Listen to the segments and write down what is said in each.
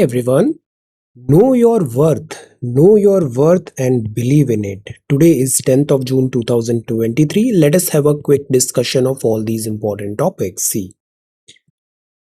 everyone. Know your worth and believe in it. Today is 10th of June 2023. Let us have a quick discussion of all these important topics. See,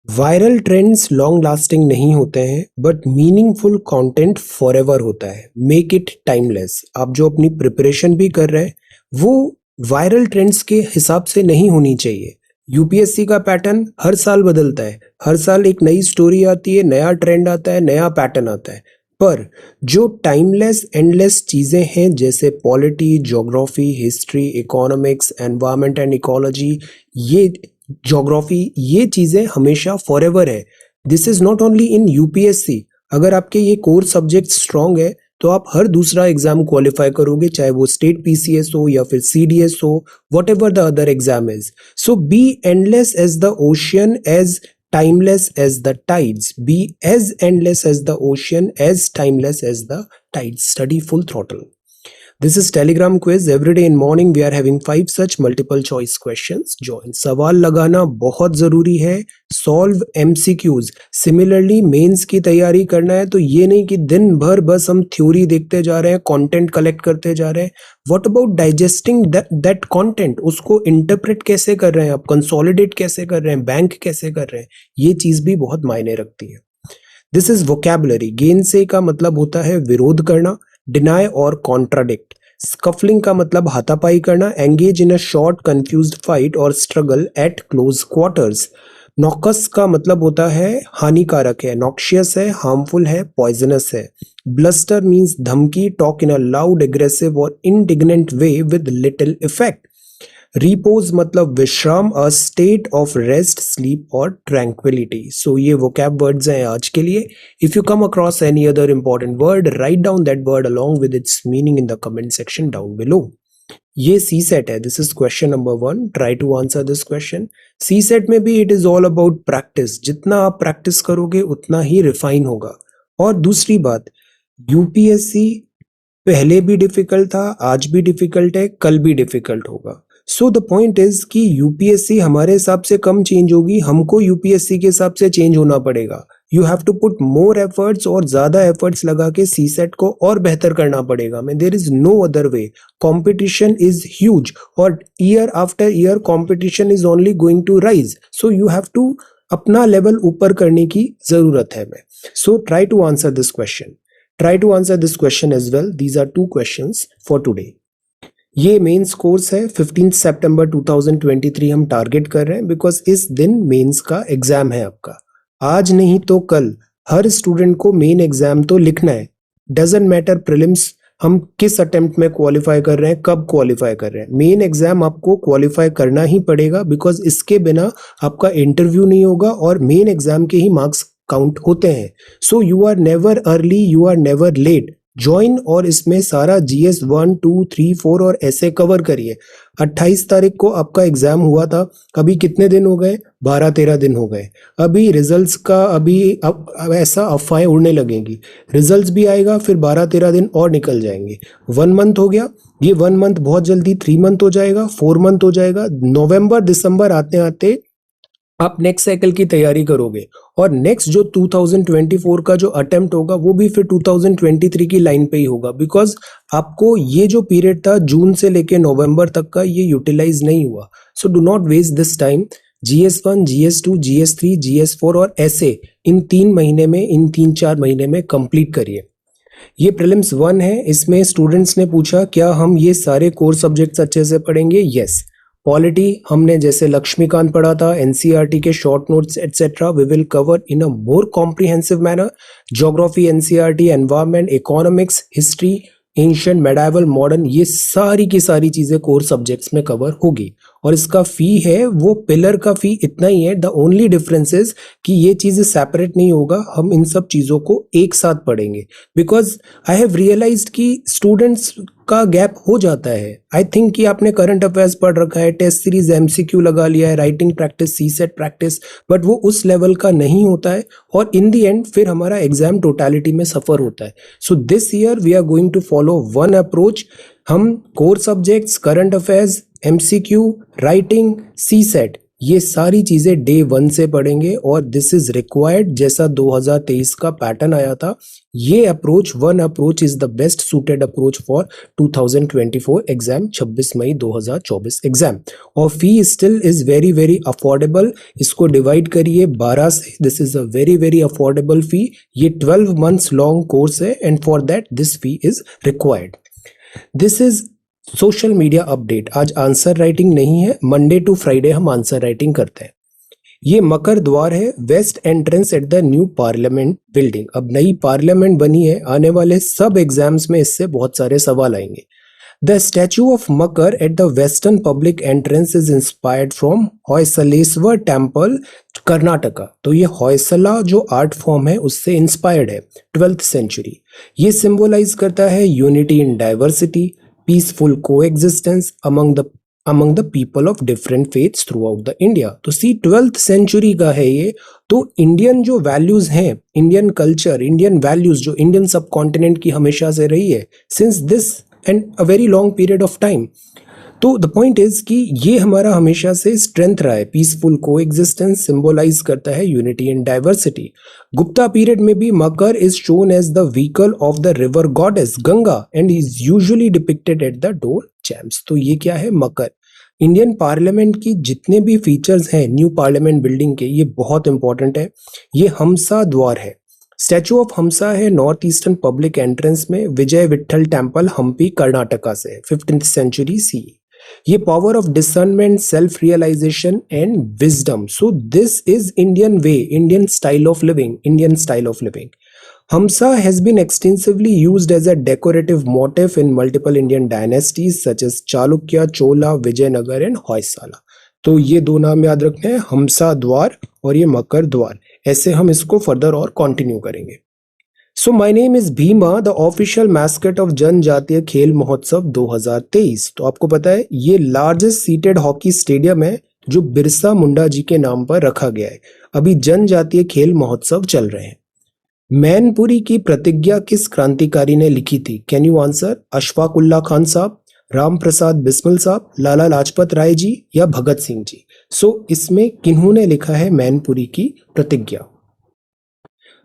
viral trends long lasting नहीं होते हैं but meaningful content forever होता है. Make it timeless. आप जो अपनी preparation भी कर रहे हैं वो वायरल ट्रेंड्स के हिसाब से नहीं होनी चाहिए. यूपीएससी का पैटर्न हर साल बदलता है. हर साल एक नई स्टोरी आती है, नया ट्रेंड आता है, नया पैटर्न आता है. पर जो टाइमलेस एंडलेस चीज़ें हैं जैसे polity, geography, history, economics, environment and ecology, ये चीज़ें हमेशा फॉरएवर है. This is not only in UPSC. अगर आपके ये कोर सब्जेक्ट स्ट्रांग है तो आप हर दूसरा एग्जाम क्वालिफाई करोगे, चाहे वो स्टेट पीसीएस हो या फिर सीडीएस हो, whatever the other exam is. So be endless as the ocean, as timeless as the tides. Be as endless as the ocean, as timeless as the tides. Study full throttle. This is Telegram quiz. Every day in morning we are having 5 such multiple choice questions. Join. सवाल लगाना बहुत ज़रूरी है. Solve MCQs. Similarly, mains की तैयारी करना है तो ये नहीं कि दिन भर बस हम थ्योरी देखते जा रहे हैं, कंटेंट कलेक्ट करते जा रहे हैं. What about digesting that content? उसको इंटरप्रेट कैसे कर रहे हैं आप, कंसोलिडेट कैसे कर रहे हैं, बैंक कैसे कर रहे हैं, ये चीज़ भी बहुत मायने रखती है. This is vocabulary. गेन से का मतलब होता है विरोध करना, डिनाई और कॉन्ट्राडिक्ट. स्कफलिंग का मतलब हाथापाई करना, engage in a short confused fight और स्ट्रगल एट क्लोज क्वार्टर्स. नॉकस का मतलब होता है हानिकारक है, नॉक्शियस है, हार्मफुल है, पॉइजनस है. ब्लस्टर मीन्स धमकी, talk in a loud, aggressive और indignant way with little effect. Repose मतलब विश्राम, a state of rest, sleep और ट्रैंक्विलिटी. सो ये वोकैब वर्ड्स हैं आज के लिए. If you come across any other important word, write down that word along with its meaning in the comment section down below. ये C set है. This is question number 1. Try to answer this question. C set में भी it is all about practice. जितना आप practice करोगे उतना ही refine होगा. और दूसरी बात, यूपीएससी पहले भी डिफिकल्ट था, आज भी डिफिकल्ट है, कल भी डिफिकल्ट होगा. सो द पॉइंट इज कि यूपीएससी हमारे हिसाब से कम चेंज होगी, हमको यूपीएससी के हिसाब से चेंज होना पड़ेगा. You have to put more efforts और ज्यादा एफर्ट्स लगा के सी सेट को और बेहतर करना पड़ेगा. मैं there is no other way. Competition is huge और year after year competition is only going to rise. So you have to अपना लेवल ऊपर करने की जरूरत है. So try to answer this question. Try to answer this question as well. These are 2 questions for today. ये mains course है. 15 सितंबर 2023 हम target कर रहे हैं बिकॉज इस दिन मेंस का एग्जाम है आपका. आज नहीं तो कल हर स्टूडेंट को मेन एग्जाम तो लिखना है. डजेंट मैटर प्रीलिम्स हम किस अटेम्प्ट में क्वालिफाई कर रहे हैं, कब क्वालिफाई कर रहे हैं, मेन एग्जाम आपको क्वालिफाई करना ही पड़ेगा बिकॉज इसके बिना आपका इंटरव्यू नहीं होगा और मेन एग्जाम के ही मार्क्स काउंट होते हैं. So you are never early, you are never late. Join और इसमें सारा जीएस 1, 2, 3, 4 और ऐसे कवर करिए. 28 तारीख को आपका एग्जाम हुआ था. अभी कितने दिन हो गए? 12-13 दिन हो गए. अभी रिजल्ट्स का अब ऐसा अफवाहें उड़ने लगेंगी. रिजल्ट्स भी आएगा, फिर 12-13 दिन और निकल जाएंगे. 1 मंथ हो गया. ये 1 मंथ बहुत जल्दी 3 मंथ हो जाएगा, 4 मंथ हो जाएगा. नवंबर दिसंबर आते आते आप नेक्स्ट साइकिल की तैयारी करोगे और नेक्स्ट जो 2024 का जो अटेम्प्ट होगा वो भी फिर 2023 की लाइन पे ही होगा बिकॉज आपको ये जो पीरियड था जून से लेके नवंबर तक का ये यूटिलाइज नहीं हुआ. So do not waste this time. GS1, GS2, GS3, GS4 और ऐसे इन 3 महीने में, इन 3-4 महीने में कंप्लीट करिए. ये प्रीलिम्स 1 है. इसमें स्टूडेंट्स ने पूछा क्या हम ये सारे कोर सब्जेक्ट्स अच्छे से पढ़ेंगे. यस. पॉलिटी हमने जैसे लक्ष्मीकांत पढ़ा था, एनसीईआरटी के short notes etcetera we will cover in a more comprehensive manner. Geography, NCERT, environment, economics, history, ancient, medieval, modern, ये सारी की सारी चीजें कोर सब्जेक्ट्स में कवर होगी. और इसका फी है वो पिलर का फी इतना ही है. द ओनली डिफरेंस इज कि ये चीजें सेपरेट नहीं होगा, हम इन सब चीजों को एक साथ पढ़ेंगे बिकॉज आई हैव रियलाइज्ड कि स्टूडेंट्स का गैप हो जाता है. आई थिंक कि आपने करंट अफेयर्स पढ़ रखा है, टेस्ट सीरीज एमसीक्यू लगा लिया है, writing practice, CSAT practice, but वो उस लेवल का नहीं होता है और इन द एंड फिर हमारा एग्जाम टोटलिटी में सफर होता है. So this year we are going to follow one approach. हम core subjects, current affairs, MCQ, writing, C set, ये सारी चीजें डे 1 से पढ़ेंगे और दिस इज रिक्वायर्ड। जैसा 2023 का पैटर्न आया था, ये approach one approach is the best suited approach for 2024 exam, 26 मई 2024 एग्जाम। और fee still is very very affordable. इसको डिवाइड करिए 12 से, this is a very very affordable fee. ये 12 मंथ्स लॉन्ग कोर्स है and for that this fee is required. This is social media update. आज answer writing नहीं है, Monday to Friday हम answer writing करते हैं। ये मकर द्वार है, west entrance at the new parliament building. अब नई पार्लियामेंट बनी है, आने वाले सब एग्जाम्स में इससे बहुत सारे सवाल आएंगे। The statue of Makar at the western public entrance is inspired from Hoysaleswara temple, Karnataka. तो ये होयसला जो आर्ट फॉर्म है उससे इंस्पायर्ड है, 12th सेंचुरी। ये सिंबलाइज करता है unity in diversity, peaceful coexistence among the people of different faiths throughout the India। तो सी 12th सेंचुरी का है ये। तो इंडियन जो वैल्यूज हैं, इंडियन कल्चर, इंडियन वैल्यूज जो इंडियन सब कॉन्टिनेंट की हमेशा से रही है since this and a very long period of time. तो द पॉइंट इज कि ये हमारा हमेशा से स्ट्रेंथ रहा है। पीसफुल कोएग्जिस्टेंस सिंबलाइज करता है unity in diversity. Gupta period में भी Makara is shown as the vehicle of the river goddess Ganga and is usually depicted at the door jambs. तो ये क्या है, मकर। इंडियन पार्लियामेंट की जितने भी फीचर्स हैं न्यू पार्लियामेंट बिल्डिंग के, ये बहुत इंपॉर्टेंट है। ये हमसा द्वार है, स्टैचू ऑफ हमसा है नॉर्थ ईस्टर्न पब्लिक एंट्रेंस में, विजय विट्ठल टेम्पल हम्पी कर्नाटका से, 15th सेंचुरी सी। ये power of discernment, self realisation and wisdom. So this is Indian way, Indian style of living, Indian style of living. Hamsa has been extensively used as a decorative motif in multiple Indian dynasties such as Chalukya, Chola, Vijayanagar and Hoysala। तो ये दो नाम याद रखने हैं, हमसा द्वार और ये मकर द्वार। ऐसे हम इसको फर्दर और कंटिन्यू करेंगे। So my name is Bhima, the official mascot of जनजातीय खेल महोत्सव 2023। तो आपको पता है ये लार्जेस्ट सीटेड हॉकी स्टेडियम है जो बिरसा मुंडा जी के नाम पर रखा गया है। अभी जनजातीय खेल महोत्सव चल रहे हैं। मैनपुरी की प्रतिज्ञा किस क्रांतिकारी ने लिखी थी? Can you answer? Ashfaq Ulla Khan Sahab, Ram Prasad Bismil साहब, लाला लाजपत राय जी या भगत सिंह जी। सो इसमें किन्होंने लिखा है मैनपुरी की प्रतिज्ञा?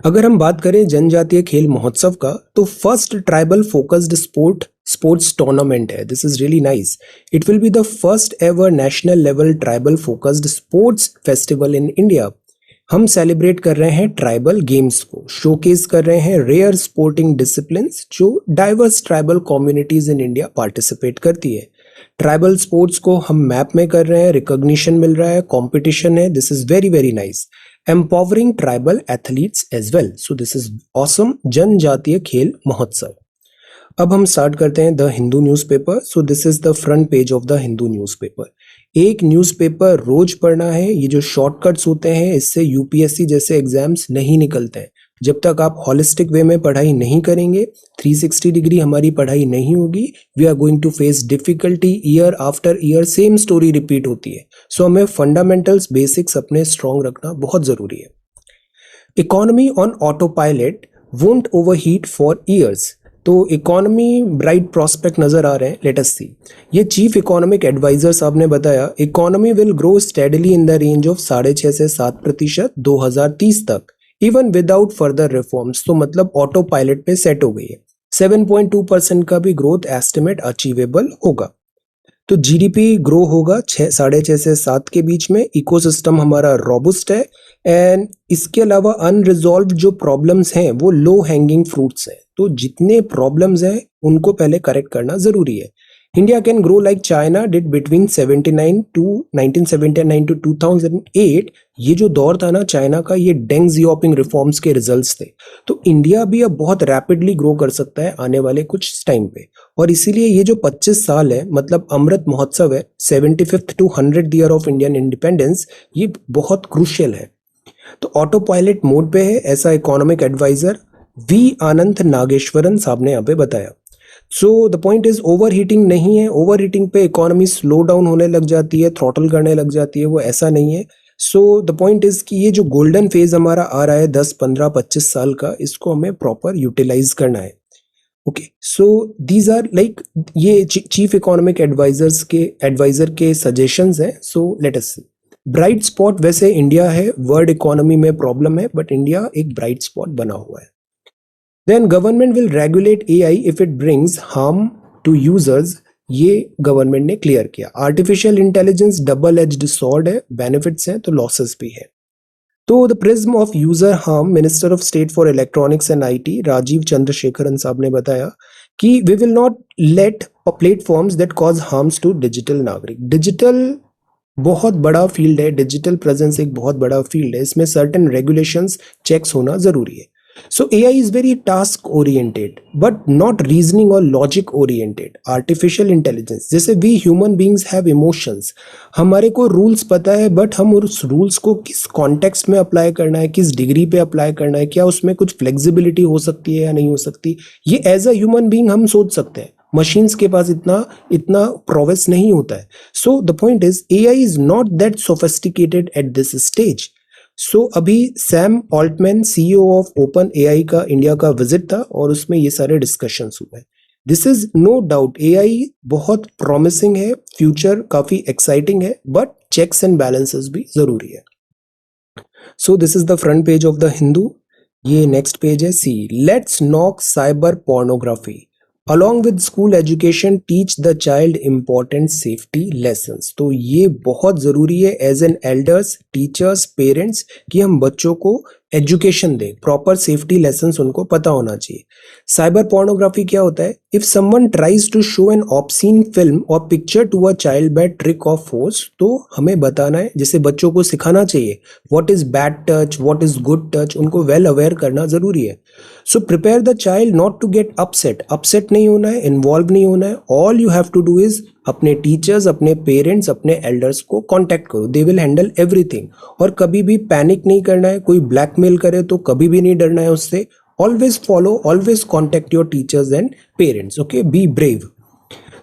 अगर हम बात करें जनजातीय खेल महोत्सव का, तो first tribal focused sports tournament है। This is really nice. It will be the first ever national level tribal focused sports festival in India. हम सेलिब्रेट कर रहे हैं ट्राइबल गेम्स को, शोकेस कर रहे हैं रेयर स्पोर्टिंग डिसिप्लिन्स जो diverse tribal communities in India participate करती है। ट्राइबल स्पोर्ट्स को हम मैप में कर रहे हैं, रिकॉग्निशन मिल रहा है, कंपटीशन है। This is very very nice. Empowering tribal athletes as well. So this is awesome, Janjatiya Khel Mahotsav. अब हम स्टार्ट करते हैं the Hindu newspaper. So this is the front page of the Hindu newspaper. एक न्यूज़पेपर रोज पढ़ना है। ये जो शॉर्टकट्स होते हैं इससे यूपीएससी जैसे एग्जाम्स नहीं निकलते हैं। जब तक आप हॉलिस्टिक वे में पढ़ाई नहीं करेंगे, 360 डिग्री हमारी पढ़ाई नहीं होगी, we are going to face difficulty year after year, same story repeat होती है। सो हमें फंडामेंटल्स बेसिक्स अपने स्ट्रॉन्ग रखना बहुत जरूरी है। Economy on auto pilot won't overheat for years. तो इकोनॉमी ब्राइट प्रोस्पेक्ट नजर आ रहे हैं। लेट अस सी। ये चीफ इकोनॉमिक एडवाइजर साहब ने बताया, economy will grow steadily in the range of 6.5 से 7% 2030 तक, इवन विदाउट फर्दर रिफॉर्म्स। तो मतलब ऑटो पायलट पे सेट हो गई है। 7.2% का भी ग्रोथ एस्टिमेट अचीवेबल होगा। तो जीडीपी ग्रो होगा 6.5 से 7 के बीच में। इकोसिस्टम हमारा रोबुस्ट है एंड इसके अलावा अनरिजॉल्व जो प्रॉब्लम्स हैं वो लो हैंगिंग फ्रूट्स हैं। तो जितने प्रॉब्लम्स हैं उनको पहले करेक्ट करना जरूरी है। India can grow like China did between 1979 to 2008। ये जो दौर था ना चाइना का, ये डेंग जियोपिंग रिफॉर्म्स के रिजल्ट्स थे। तो इंडिया भी अब बहुत रैपिडली ग्रो कर सकता है आने वाले कुछ टाइम पे। और इसीलिए ये जो 25 साल है, मतलब अमृत महोत्सव है, 75th to 100th year of Indian independence, ये बहुत क्रूशियल है। तो ऑटो पायलट मोड पे है, ऐसा इकोनॉमिक एडवाइजर वी आनंद नागेश्वरन साहब ने यहाँ पे बताया। सो the point is over heating नहीं है। ओवर हीटिंग पे इकोनॉमी स्लो डाउन होने लग जाती है, थ्रॉटल करने लग जाती है, वो ऐसा नहीं है। सो द पॉइंट इज कि ये जो गोल्डन फेज हमारा आ रहा है 10, 15, 25 साल का, इसको हमें प्रॉपर यूटिलाइज करना है। Okay, so these are like ये चीफ इकोनॉमिक एडवाइजर के सजेशंस हैं। So let us see. Bright spot वैसे इंडिया है, वर्ल्ड इकोनॉमी में प्रॉब्लम है, बट इंडिया एक ब्राइट स्पॉट बना हुआ है. Then government will regulate AI if it brings harm to users. ये गवर्नमेंट ने क्लियर किया. Artificial intelligence double edged sword है, बेनिफिट्स हैं तो लॉसेस भी है. तो the prism of user harm, minister of state for electronics and IT Rajeev Chandrasekharan Sahab ने बताया कि we will not let platforms that cause harms to digital नागरिक. डिजिटल बहुत बड़ा फील्ड है, डिजिटल प्रेजेंस एक बहुत बड़ा फील्ड है, इसमें सर्टेन रेगुलेशंस चेक्स होना जरूरी है. So AI is very task oriented but not reasoning or logic oriented. Artificial intelligence, जैसे we human beings have emotions, हमारे को रूल्स पता है बट हम उस रूल्स को किस कॉन्टेक्स्ट में अप्लाई करना है, किस डिग्री पे अप्लाई करना है, क्या उसमें कुछ फ्लेक्सिबिलिटी हो सकती है या नहीं हो सकती, ये एज अ ह्यूमन बीइंग हम सोच सकते हैं. मशीन्स के पास इतना प्रोवेस नहीं होता है. So the point is AI is not that sophisticated at this stage. So अभी Sam Altman CEO of open AI का इंडिया का विजिट था और उसमें ये सारे डिस्कशंस हुए. This is no doubt AI बहुत प्रॉमिसिंग है, फ्यूचर काफी एक्साइटिंग है, बट चेक्स एंड बैलेंसेस भी जरूरी है. So this is the front page of the Hindu. ये नेक्स्ट पेज है. See let's knock cyber pornography along with school education teach the child important safety lessons. तो ये बहुत जरूरी है as an elders, teachers, parents कि हम बच्चों को एजुकेशन दें, प्रॉपर सेफ्टी लेसन्स उनको पता होना चाहिए. साइबर पोर्नोग्राफी क्या होता है? If someone tries to show an obscene film और picture to a child by trick of force, तो हमें बताना है, जैसे बच्चों को सिखाना चाहिए what is bad touch, what is good touch, उनको वेल अवेयर करना जरूरी है. So prepare the child not to get upset नहीं होना है, इन्वॉल्व नहीं होना है. All you have to do is अपने टीचर्स, अपने पेरेंट्स, अपने एल्डर्स को कांटेक्ट करो, दे विल हैंडल एवरीथिंग. और कभी भी पैनिक नहीं करना है, कोई ब्लैकमेल करे तो कभी भी नहीं डरना है उससे. Always follow, always contact your teachers and parents. Okay, be brave.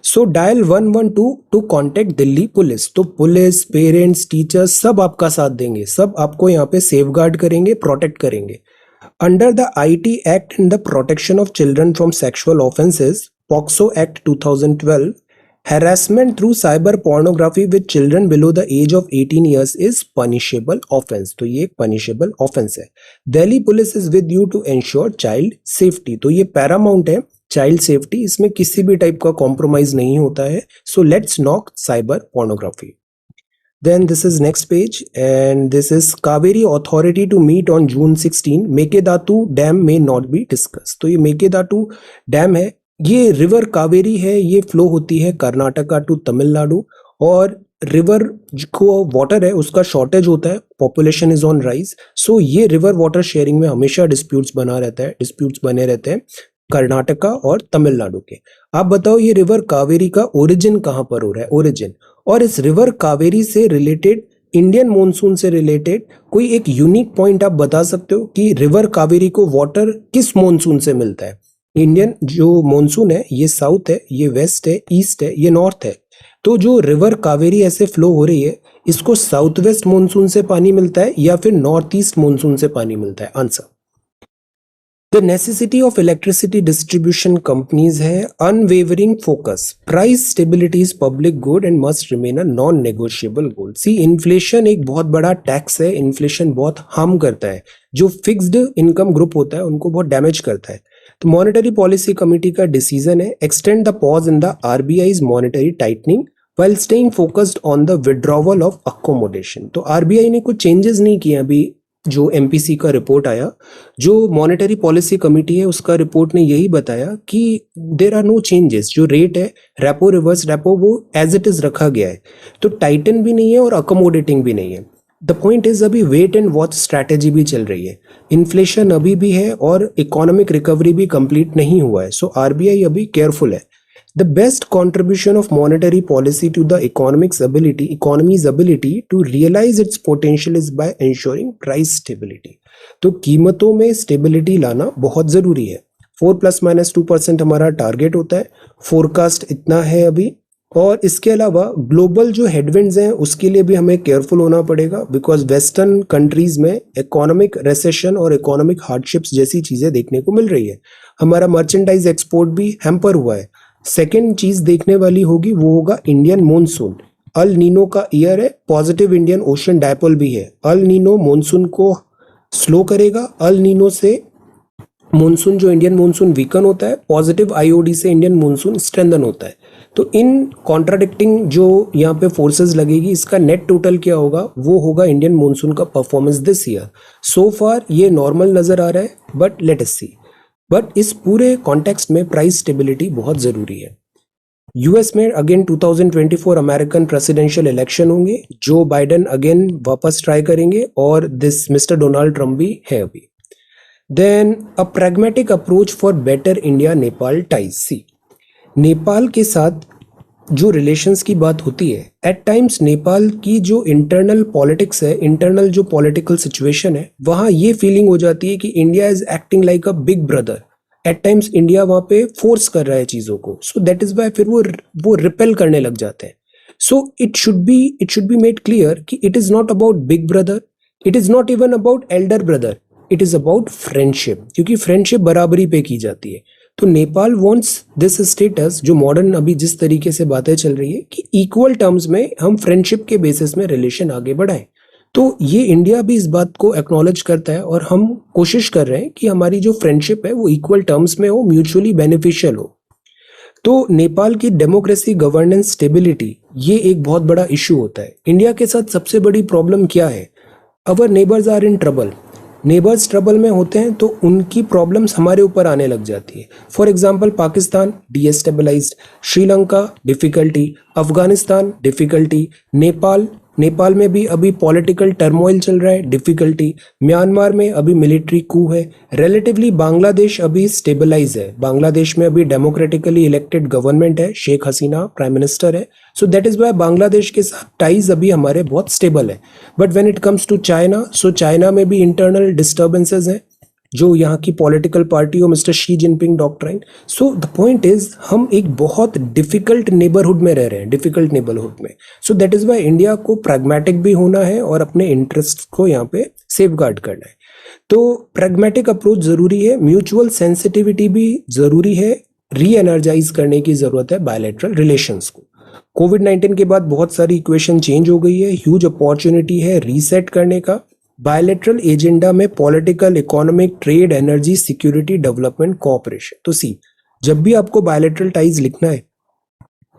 So dial 112 to contact Delhi police. तो पुलिस, पेरेंट्स, टीचर्स सब आपका साथ देंगे, सब आपको यहाँ पे सेफगार्ड करेंगे, प्रोटेक्ट करेंगे. Under the IT act and the protection of children from sexual offences, POCSO act 2012, harassment through cyber pornography with children below the age of 18 years is punishable offense. तो ये एक punishable offense है. Delhi police is with you to ensure child safety. तो ये paramount है, child safety, इसमें किसी भी टाइप का compromise नहीं होता है. So let's knock cyber pornography. Then this is next page and this is Kaveri authority to meet on June 16. Mekedatu dam may not be discussed. तो ये मेकेदातु डैम है, ये रिवर कावेरी है, ये फ्लो होती है कर्नाटका टू तमिलनाडु. और रिवर को वाटर है उसका शॉर्टेज होता है, पॉपुलेशन इज ऑन राइज. सो ये रिवर वाटर शेयरिंग में हमेशा डिस्प्यूट्स बने रहते हैं कर्नाटका और तमिलनाडु के. आप बताओ ये रिवर कावेरी का ओरिजिन कहाँ पर हो रहा है? ओरिजिन. और इस रिवर कावेरी से रिलेटेड, इंडियन मॉनसून से रिलेटेड कोई एक यूनिक पॉइंट आप बता सकते हो कि रिवर कावेरी को वाटर किस मॉनसून से मिलता है? इंडियन जो मॉनसून है ये साउथ है, ये वेस्ट है, ईस्ट है, ये नॉर्थ है. तो जो रिवर कावेरी ऐसे फ्लो हो रही है, इसको साउथ वेस्ट मॉनसून से पानी मिलता है या फिर नॉर्थ ईस्ट मॉनसून से पानी मिलता है? Answer. The necessity of electricity distribution companies है unwavering focus, price stability is public good and must remain a non negotiable goal. See inflation एक बहुत बड़ा टैक्स है, इन्फ्लेशन बहुत हार्म करता है, जो फिक्स्ड इनकम ग्रुप होता है उनको बहुत डैमेज करता है. तो मॉनेटरी पॉलिसी कमेटी का डिसीजन है extend the pause in the RBI's monetary tightening while staying focused on the withdrawal of accommodation. तो RBI ने कुछ चेंजेस नहीं किए. अभी जो MPC का रिपोर्ट आया, जो मॉनेटरी पॉलिसी कमेटी है उसका रिपोर्ट ने यही बताया कि देर आर नो चेंजेस. जो रेट है रेपो, रिवर्स रेपो, वो एज इट इज रखा गया है. तो टाइटन भी नहीं है और अकोमोडेटिंग भी नहीं है. द पॉइंट इज अभी वेट एंड वॉच स्ट्रैटेजी भी चल रही है. इन्फ्लेशन अभी भी है और इकोनॉमिक रिकवरी भी कंप्लीट नहीं हुआ है. सो RBI अभी केयरफुल है. The best contribution of monetary policy to the economy's ability to realize its potential is by ensuring price stability. तो कीमतों में स्टेबिलिटी लाना बहुत जरूरी है. 4 ± 2% हमारा टारगेट होता है, फोरकास्ट इतना है अभी. और इसके अलावा ग्लोबल जो हेडविंड्स हैं उसके लिए भी हमें केयरफुल होना पड़ेगा, बिकॉज वेस्टर्न कंट्रीज में इकोनॉमिक रेसेशन और इकोनॉमिक हार्डशिप्स जैसी चीजें देखने को मिल रही है. हमारा मर्चेंडाइज एक्सपोर्ट भी हैम्पर हुआ है. सेकेंड चीज देखने वाली होगी वो होगा इंडियन मॉनसून. अल नीनो का ईयर है, पॉजिटिव इंडियन ओशन डायपोल भी है। अल नीनो मॉनसून को स्लो करेगा, अल नीनो से मॉनसून जो इंडियन मॉनसून वीकन होता है, पॉजिटिव आईओडी से इंडियन मॉनसून स्ट्रेंथन होता है। तो इन कॉन्ट्राडिक्टिंग जो यहाँ पे फोर्सेस लगेगी, इसका नेट टोटल क्या होगा, वो होगा इंडियन मॉनसून का performance this year. So far ये नॉर्मल नजर आ रहा है, but let us see. But इस पूरे कॉन्टेक्स्ट में प्राइस स्टेबिलिटी बहुत जरूरी है। यूएस में अगेन 2024 अमेरिकन प्रेसिडेंशियल इलेक्शन होंगे, जो बाइडेन अगेन वापस ट्राई करेंगे और दिस मिस्टर डोनाल्ड ट्रम्प भी है अभी। Then a pragmatic approach for better India Nepal ties. See, Nepal के साथ जो रिलेशंस की बात होती है, एट टाइम्स नेपाल की जो इंटरनल पॉलिटिक्स है, इंटरनल जो पॉलिटिकल सिचुएशन है, वहाँ ये फीलिंग हो जाती है कि India is acting like a big brother. At times India वहाँ पे फोर्स कर रहा है चीज़ों को, सो दैट इज वाई फिर वो रिपेल करने लग जाते हैं। So it should be made clear कि it is not about big brother, it is not even about elder brother, it is about friendship, क्योंकि फ्रेंडशिप बराबरी पे की जाती है। तो नेपाल वांट्स दिस स्टेटस, जो मॉडर्न अभी जिस तरीके से बातें चल रही है कि इक्वल टर्म्स में हम फ्रेंडशिप के बेसिस में रिलेशन आगे बढ़ाएं, तो ये इंडिया भी इस बात को एक्नॉलेज करता है और हम कोशिश कर रहे हैं कि हमारी जो फ्रेंडशिप है वो इक्वल टर्म्स में हो, म्यूचुअली बेनिफिशियल हो। तो नेपाल की डेमोक्रेसी, गवर्नेंस, स्टेबिलिटी, ये एक बहुत बड़ा इशू होता है। इंडिया के साथ सबसे बड़ी प्रॉब्लम क्या है? Our neighbours are in trouble. Neighbours trouble में होते हैं तो उनकी प्रॉब्लम्स हमारे ऊपर आने लग जाती है। For example Pakistan destabilized, Sri Lanka difficulty, Afghanistan difficulty, Nepal में भी अभी पॉलिटिकल टर्मोइल चल रहा है, डिफिकल्टी, म्यांमार में अभी मिलिट्री कू है। रिलेटिवली बांग्लादेश अभी स्टेबलाइज है, बांग्लादेश में अभी डेमोक्रेटिकली इलेक्टेड गवर्नमेंट है, शेख हसीना प्राइम मिनिस्टर है। So that is why Bangladesh के साथ टाइज अभी हमारे बहुत स्टेबल है। But when it comes to China, so China में भी इंटरनल डिस्टर्बेंसेज हैं, जो यहाँ की पॉलिटिकल पार्टी हो, mister Xi Jinping doctrine. So the point is हम एक बहुत डिफिकल्ट नेबरहुड में रह रहे हैं, डिफिकल्ट नेबरहुड में। सो दैट इज वाई इंडिया को प्रैग्मेटिक भी होना है और अपने इंटरेस्ट को यहाँ पे सेफगार्ड करना है। तो प्रैग्मेटिक अप्रोच जरूरी है, म्यूचुअल सेंसिटिविटी भी जरूरी है, री एनर्जाइज करने की जरूरत है बायलैटरल रिलेशंस को। कोविड-19 के बाद बहुत सारी इक्वेशन चेंज हो गई है, ह्यूज अपॉर्चुनिटी है रीसेट करने का। बायलैटरल एजेंडा में political, economic, trade, energy, security, development, cooperation. तो सी, जब भी आपको बायलैटरल टाइज लिखना है,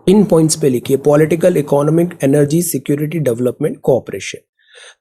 इन पॉइंट्स पे लिखिए, political, economic, energy, security, development, cooperation.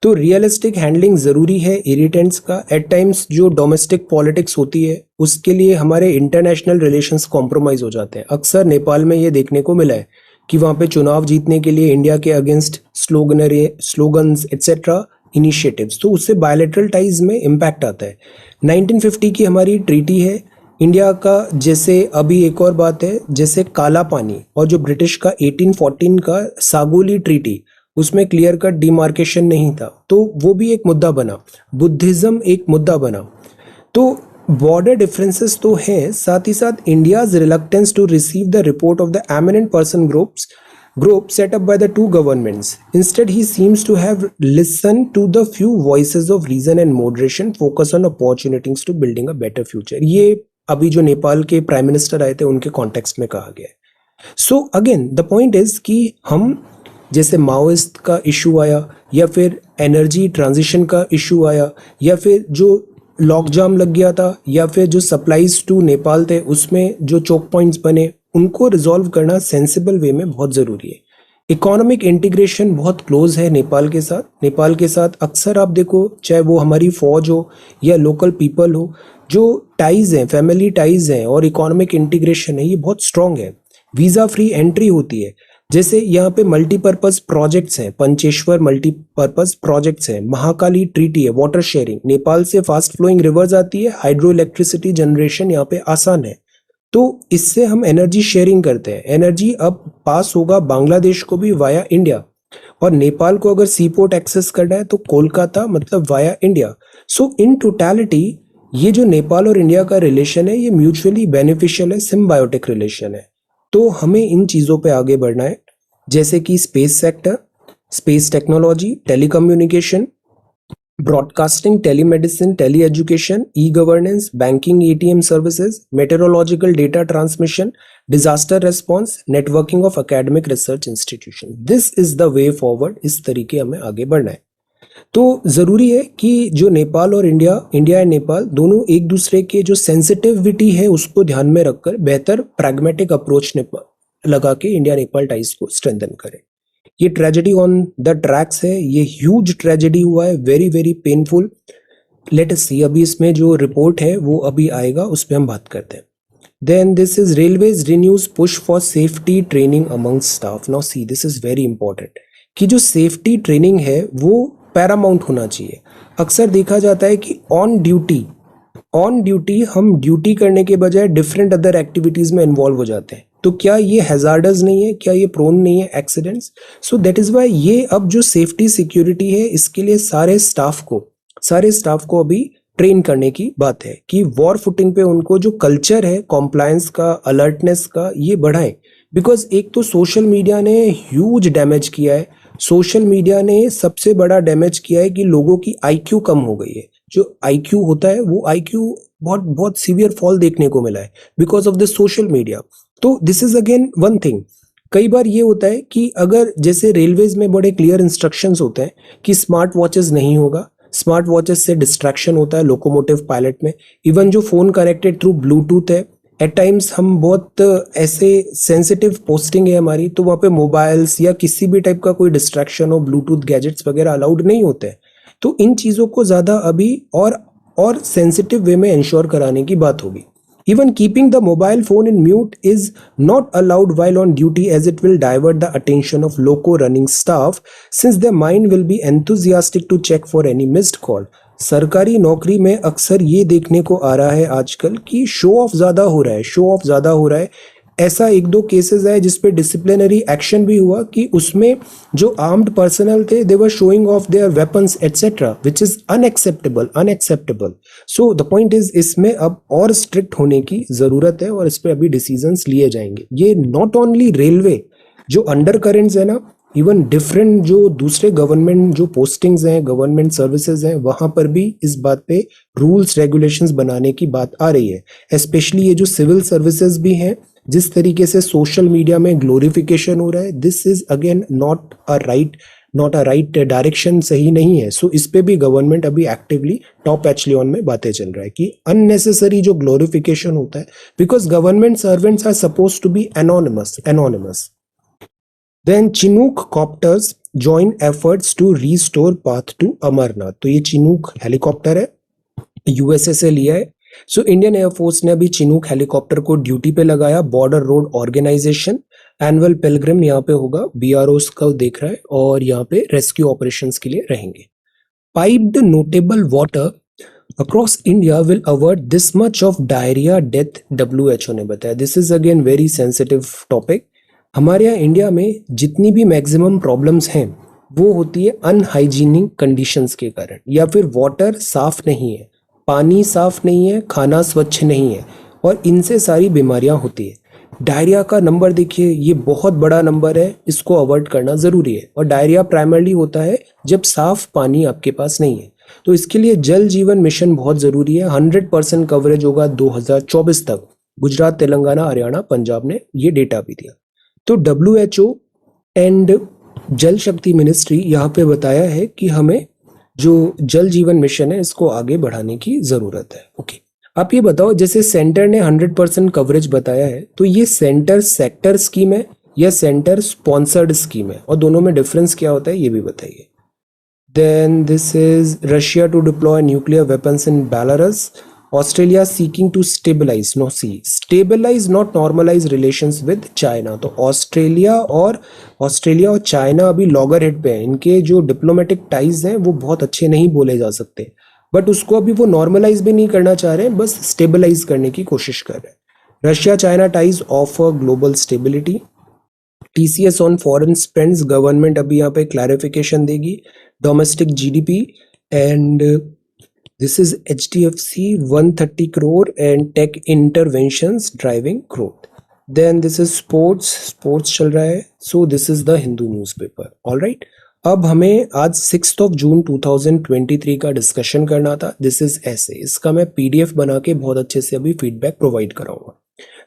तो रियलिस्टिक हैंडलिंग जरूरी है इरिटेंट्स का। एट टाइम्स जो डोमेस्टिक पॉलिटिक्स होती है, उसके लिए हमारे इंटरनेशनल रिलेशंस कॉम्प्रोमाइज हो जाते हैं। अक्सर नेपाल में ये देखने को मिला है कि वहाँ पे चुनाव जीतने के लिए इंडिया के अगेंस्ट स्लोगन्स एट्सेट्रा इनिशिएटिव्स, तो उससे बायलैटरल टाइज में इम्पैक्ट आता है। 1950 की हमारी ट्रीटी है इंडिया का। जैसे अभी एक और बात है, जैसे काला पानी और जो ब्रिटिश का 1814 का सागोली ट्रीटी, उसमें क्लियर कट डिमार्केशन नहीं था, तो वो भी एक मुद्दा बना। बुद्धिज्म एक मुद्दा बना। तो बॉर्डर डिफरेंसेस तो हैं, साथ ही साथ India's reluctance to receive the report of the eminent person group set up by the two governments. Instead, he seems to have listened to the few voices of reason and moderation, focus on opportunities to building a better future. ये अभी जो नेपाल के prime minister आए थे उनके context में कहा गया है। So again the point is कि हम, जैसे माओइस्ट का इशू आया, या फिर एनर्जी ट्रांजिशन का इशू आया, या फिर जो लॉकजाम लग गया था, या फिर जो सप्लाईज टू नेपाल थे उसमें जो चोक पॉइंट्स बने, उनको रिजॉल्व करना सेंसिबल वे में बहुत ज़रूरी है। इकोनॉमिक इंटीग्रेशन बहुत क्लोज है नेपाल के साथ। नेपाल के साथ अक्सर आप देखो, चाहे वो हमारी फौज हो या लोकल पीपल हो, जो टाइज हैं, फैमिली टाइज हैं और इकोनॉमिक इंटीग्रेशन है, ये बहुत स्ट्रांग है। वीज़ा फ्री एंट्री होती है। जैसे यहाँ पे मल्टीपर्पज़ प्रोजेक्ट्स हैं, पंचेश्वर मल्टीपर्पज़ प्रोजेक्ट्स हैं, महाकाली ट्रीटी है, वाटर शेयरिंग, नेपाल से फास्ट फ्लोइंग रिवर्स आती है, हाइड्रो इलेक्ट्रिसिटी जनरेशन यहाँ पे आसान है। तो इससे हम एनर्जी शेयरिंग करते हैं। एनर्जी अब पास होगा बांग्लादेश को भी वाया इंडिया, और नेपाल को अगर सी पोर्ट एक्सेस करना है तो कोलकाता मतलब via India. So in totality ये जो नेपाल और इंडिया का रिलेशन है, ये म्यूचुअली बेनिफिशियल है, सिम्बायोटिक रिलेशन है। तो हमें इन चीज़ों पे आगे बढ़ना है, जैसे कि space sector, space technology, telecommunication, broadcasting, telemedicine, teleeducation, e-governance, banking, ATM services, meteorological data transmission, disaster response, networking of academic research institution. This is the way forward. इस तरीके हमें आगे बढ़ना है. तो ज़रूरी है कि जो नेपाल और इंडिया एंड नेपाल दोनों एक दूसरे के जो सेंसिटिविटी है उसको ध्यान में रखकर बेहतर प्रैग्मेटिक अप्रोच लगा के इंडिया नेपाल टाइज को स्ट्रेंथन करें. ये ट्रेजेडी ऑन द ट्रैक्स है, ये ह्यूज ट्रेजेडी हुआ है, very very painful. Let us see, अभी इसमें जो रिपोर्ट है वो अभी आएगा, उस पर हम बात करते हैं. Then this is Railways renews push for safety training among staff. Now see, this is very important कि जो सेफ्टी ट्रेनिंग है वो पैरामाउंट होना चाहिए. अक्सर देखा जाता है कि ऑन ड्यूटी हम ड्यूटी करने के बजाय डिफरेंट अदर एक्टिविटीज में इन्वॉल्व हो जाते हैं. तो क्या ये हैजार्डस नहीं है, क्या ये प्रोन नहीं है accidents? So that is why ये अब जो सेफ्टी सिक्योरिटी है इसके लिए सारे स्टाफ को अभी ट्रेन करने की बात है कि वॉर फुटिंग पे उनको जो कल्चर है कॉम्प्लायंस का, अलर्टनेस का, ये बढ़ाएं. बिकॉज एक तो सोशल मीडिया ने ह्यूज डैमेज किया है. सोशल मीडिया ने सबसे बड़ा डैमेज किया है कि लोगों की आईक्यू कम हो गई है. जो आईक्यू होता है वो आईक्यू बहुत बहुत सीवियर फॉल देखने को मिला है because of the social media. तो this is again one thing. कई बार ये होता है कि अगर जैसे रेलवेज में बड़े क्लियर इंस्ट्रक्शंस होते हैं कि स्मार्ट वॉचेस नहीं होगा, स्मार्ट वॉचेस से डिस्ट्रैक्शन होता है लोकोमोटिव पायलट में. इवन जो फोन कनेक्टेड थ्रू ब्लूटूथ है, एट टाइम्स हम बहुत ऐसे सेंसिटिव पोस्टिंग है हमारी, तो वहाँ पे मोबाइल्स या किसी भी टाइप का कोई डिस्ट्रैक्शन हो, ब्लूटूथ गैजेट्स वगैरह अलाउड नहीं होते हैं. तो इन चीज़ों को ज़्यादा अभी और सेंसिटिव वे में इंश्योर कराने की बात होगी. Even keeping the mobile phone in mute is not allowed while on duty as it will divert the attention of loco running staff since their mind will be enthusiastic to check for any missed call. सरकारी नौकरी में अक्सर ये देखने को आ रहा है आजकल कि शो ऑफ ज़्यादा हो रहा है. ऐसा एक दो केसेस है जिसपे डिसिप्लिनरी एक्शन भी हुआ कि उसमें जो आर्म्ड पर्सनल थे they were showing off their weapons etcetera which is unacceptable. So the point is इसमें अब और स्ट्रिक्ट होने की जरूरत है और इस पे अभी डिसीजंस लिए जाएंगे. ये नॉट ओनली रेलवे जो अंडर करेंट्स है ना, इवन डिफरेंट जो दूसरे गवर्नमेंट जो पोस्टिंग्स हैं, गवर्नमेंट सर्विसेज हैं, वहां पर भी इस बात पे रूल्स रेगुलेशंस बनाने की बात आ रही है. स्पेशली ये जो सिविल सर्विसेज भी हैं, जिस तरीके से सोशल मीडिया में ग्लोरिफिकेशन हो रहा है, this is again not a right direction, सही नहीं है. सो इस पे भी गवर्नमेंट अभी एक्टिवली टॉप एचलियन में बातें चल रहा है कि अननेसेसरी जो ग्लोरिफिकेशन होता है, because government servants are suppose to be anonymous. Then Chinook copters join efforts to restore path to Amarnath. तो ये चिनूक हेलीकॉप्टर है, यूएसए से लिया है. सो इंडियन एयरफोर्स ने अभी चिनूक हेलीकॉप्टर को ड्यूटी पे लगाया. Border road organisation annual pilgrim यहाँ पे होगा, बीआरओस का देख रहा है, और यहाँ पे रेस्क्यू ऑपरेशंस के लिए रहेंगे. Piped notable water across India will avert this much of diarrhoea death, WHO ने बताया. This is again very sensitive topic. हमारे यहाँ इंडिया में जितनी भी मैक्सिमम प्रॉब्लम्स हैं वो होती है अनहाइजीनिक कंडीशंस के कारण, या फिर वाटर साफ नहीं है, पानी साफ नहीं है, खाना स्वच्छ नहीं है, और इनसे सारी बीमारियां होती है. डायरिया का नंबर देखिए, ये बहुत बड़ा नंबर है, इसको अवॉइड करना ज़रूरी है. और डायरिया प्राइमरली होता है जब साफ पानी आपके पास नहीं है. तो इसके लिए जल जीवन मिशन बहुत ज़रूरी है. 100% कवरेज होगा 2024 तक. गुजरात, तेलंगाना, हरियाणा, पंजाब ने ये डेटा भी दिया. तो WHO एंड जल शक्ति मिनिस्ट्री यहाँ पे बताया है कि हमें जो जल जीवन मिशन है इसको आगे बढ़ाने की जरूरत है. ओके, आप ये बताओ, जैसे सेंटर ने 100% कवरेज बताया है, तो ये सेंटर सेक्टर स्कीम है या सेंटर स्पॉन्सर्ड स्कीम है, और दोनों में डिफरेंस क्या होता है ये भी बताइए. Then this is Russia to deploy nuclear weapons in Belarus. Australia seeking to stabilise not normalise relations with China. तो ऑस्ट्रेलिया और चाइना अभी लॉगर हेड पे है. इनके जो डिप्लोमेटिक टाइज हैं वो बहुत अच्छे नहीं बोले जा सकते, बट उसको अभी वो नॉर्मलाइज भी नहीं करना चाह रहे हैं, बस स्टेबलाइज करने की कोशिश कर रहे हैं. Russia China ties offer global stability. TCS on foreign spends, government अभी यहाँ पे क्लैरिफिकेशन देगी. Domestic GDP and this is HDFC 130 crore and tech interventions driving growth. Then this is sports चल रहा है. So this is the Hindu newspaper. All right. अब हमें आज 6th ऑफ जून 2023 का डिस्कशन करना था। दिस इज ऐसे, इसका मैं पीडीएफ बना के बहुत अच्छे से अभी फीडबैक प्रोवाइड कराऊंगा।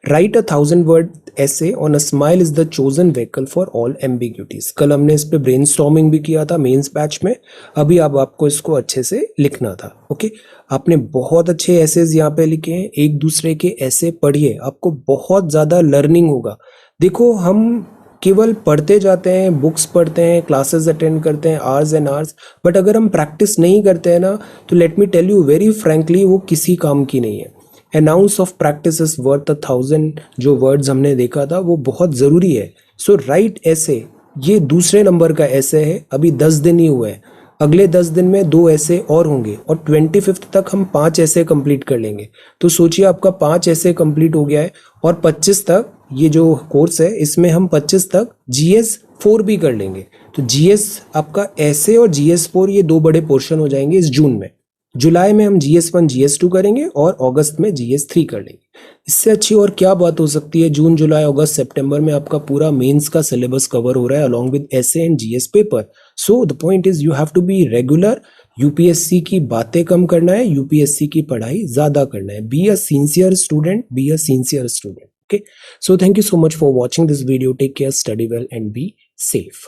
Write 1000 word essay on a smile is the chosen vehicle for all ambiguities. कल हमने इस पे ब्रेनस्टॉर्मिंग भी किया था मेंस बैच में। अभी अब आपको इसको अच्छे से लिखना था। ओके, आपने बहुत अच्छे ऐसेज यहाँ पे लिखे हैं। एक दूसरे के ऐसे पढ़िए, आपको बहुत ज्यादा लर्निंग होगा। देखो, हम केवल पढ़ते जाते हैं, बुक्स पढ़ते हैं, क्लासेस अटेंड करते हैं आवर्स एंड आवर्स, बट अगर हम प्रैक्टिस नहीं करते हैं ना, तो let me tell you very frankly, वो किसी काम की नहीं है। An ounce of practice is worth 1000, जो वर्ड्स हमने देखा था वो बहुत ज़रूरी है। सो राइट ऐसे, ये दूसरे नंबर का ऐसे है, अभी 10 दिन ही हुए हैं। अगले 10 दिन में 2 ऐसे और होंगे और 25th तक हम 5 ऐसे कंप्लीट कर लेंगे। तो सोचिए, आपका 5 ऐसे कंप्लीट हो गया है और 25 तक ये जो कोर्स है इसमें हम 25 तक जीएस 4 भी कर लेंगे। तो जीएस आपका ऐसे और जीएस 4 ये 2 बड़े पोर्शन हो जाएंगे इस जून में। जुलाई में हम जीएस 1 जीएस 2 करेंगे और अगस्त में जीएस 3 कर लेंगे। इससे अच्छी और क्या बात हो सकती है। जून, जुलाई, अगस्त, सितंबर में आपका पूरा मेंस का सिलेबस कवर हो रहा है along with essay and GS paper. So the point is you have to be regular. UPSC की बातें कम करना है, यूपीएससी की पढ़ाई ज्यादा करना है। Be a sincere student, be a sincere student. Okay, so thank you so much for watching this video. Take care, study well, and be safe.